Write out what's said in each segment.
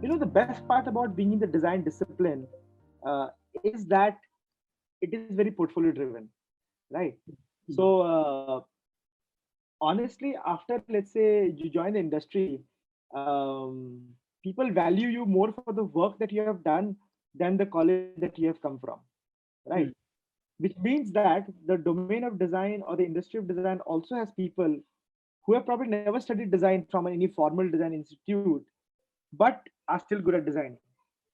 The best part about being in the design discipline uh, is that it is very portfolio driven, right? So honestly, after, let's say, you join the industry, people value you more for the work that you have done than the college that you have come from, right? Hmm. Which means that the domain of design or the industry of design also has people who have probably never studied design from any formal design institute, but are still good at designing.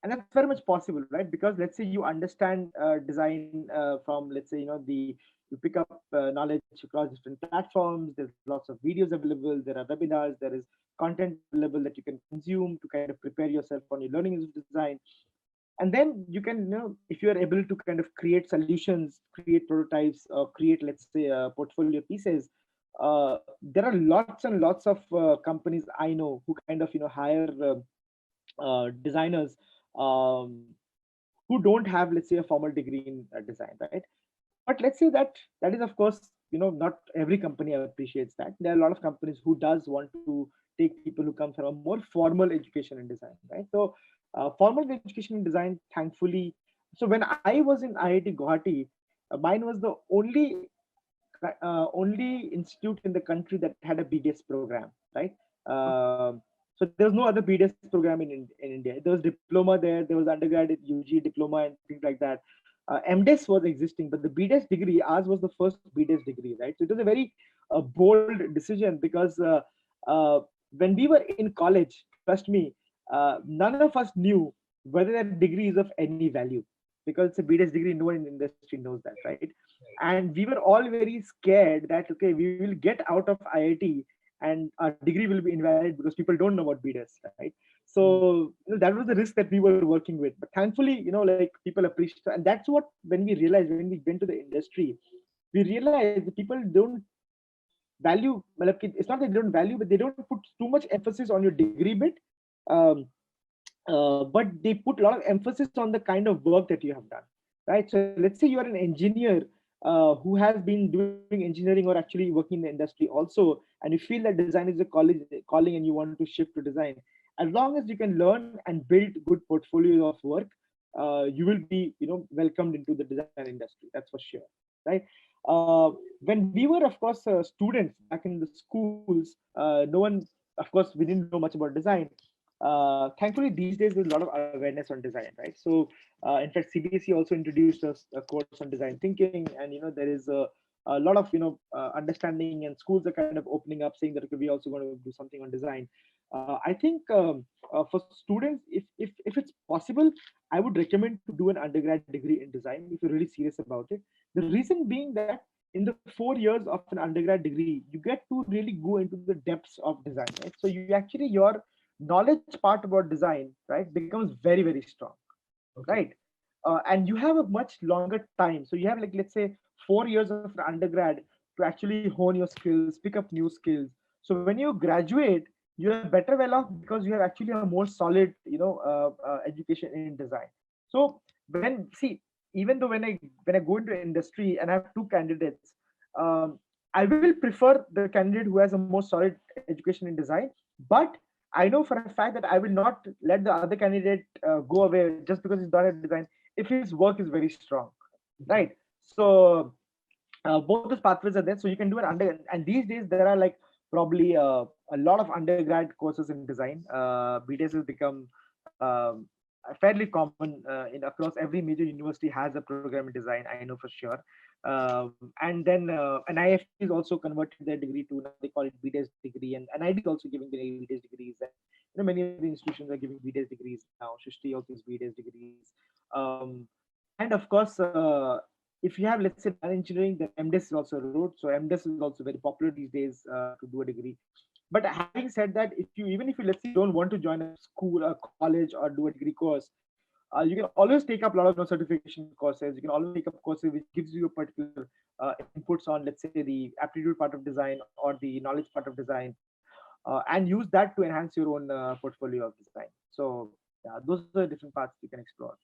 And that's very much possible, right? Because let's say you understand design from, let's say, you pick up knowledge across different platforms. There's lots of videos available, there are webinars, there is content available that you can consume to kind of prepare yourself on your learning of design. And then you can, if you are able to kind of create solutions, create prototypes, or create, let's say, portfolio pieces, there are lots and lots of companies I know who kind of hire designers um, who don't have, let's say, a formal degree in design, right? But let's say that that is, of course, not every company appreciates that. There are a lot of companies who does want to take people who come from a more formal education in design, right? So formal education in design, thankfully. So when I was in IIT Guwahati, mine was the only institute in the country that had a BDS program, right? So there was no other BDS program in India. There was diploma there, there was undergrad, UG diploma, and things like that. MDes was existing, but the BDS degree, ours was the first BDS degree, right? So it was a very bold decision because when we were in college, trust me, none of us knew whether that degree is of any value, because it's a BDS degree. No one in the industry knows that, right? And we were all very scared that, okay, we will get out of IIT and our degree will be invalid because people don't know about BDS, right? Hmm. So that was the risk that we were working with. But thankfully, like, people appreciate, and that's what, when we realized, when we went to the industry, we realized that people don't value, matlab it's not that they don't value, but they don't put too much emphasis on your degree bit. um, but they put a lot of emphasis on the kind of work that you have done, right? So let's say you are an engineer who has been doing engineering or actually working in the industry also, and you feel that design is a college calling and you want to shift to design. As long as you can learn and build good portfolios of work, you will be, welcomed into the design industry. That's for sure, right? When we were, of course, students back in the schools, no one, of course, we didn't know much about design. Thankfully, these days there's a lot of awareness on design, right? So in fact, CBSE also introduced us a course on design thinking, and there is a lot of understanding, and schools are kind of opening up, saying that, okay, we're also going to do something on design. I think for students, if it's possible, I would recommend to do an undergrad degree in design if you're really serious about it. The reason being that in the 4 years of an undergrad degree, you get to really go into the depths of design, right? So you actually, your knowledge part about design, right, becomes very, very strong, Okay. right? And you have a much longer time. So you have, like, let's say, 4 years of undergrad to actually hone your skills, pick up new skills. So when you graduate, you're better well off because you have actually a more solid, education in design. So when, see, even though when I go into industry and I have two candidates, um, I will prefer the candidate who has a more solid education in design, but I know for a fact that I will not let the other candidate go away just because he's not at design if his work is very strong, Mhm. right? So both those pathways are there. So you can do an under, and these days there are, like, probably a lot of undergrad courses in design. BTS has become fairly common in across every major university has a program in design. I know for sure. And then an IFT is also converted their degree to, now they call it BTS degree, and NID is also giving the BTS degrees, and many of the institutions are giving BTS degrees now. Shushti also is BTS degrees. Um, and of course, if you have, let's say, design engineering, then MDes is also a route. So MDes is also very popular these days to do a degree. But having said that, if you, even if you, let's say, you don't want to join a school, a college, or do a degree course, you can always take up a lot of certification courses. You can always take up courses which gives you a particular inputs on, let's say, the aptitude part of design or the knowledge part of design, and use that to enhance your own portfolio of design. So yeah, those are different paths you can explore.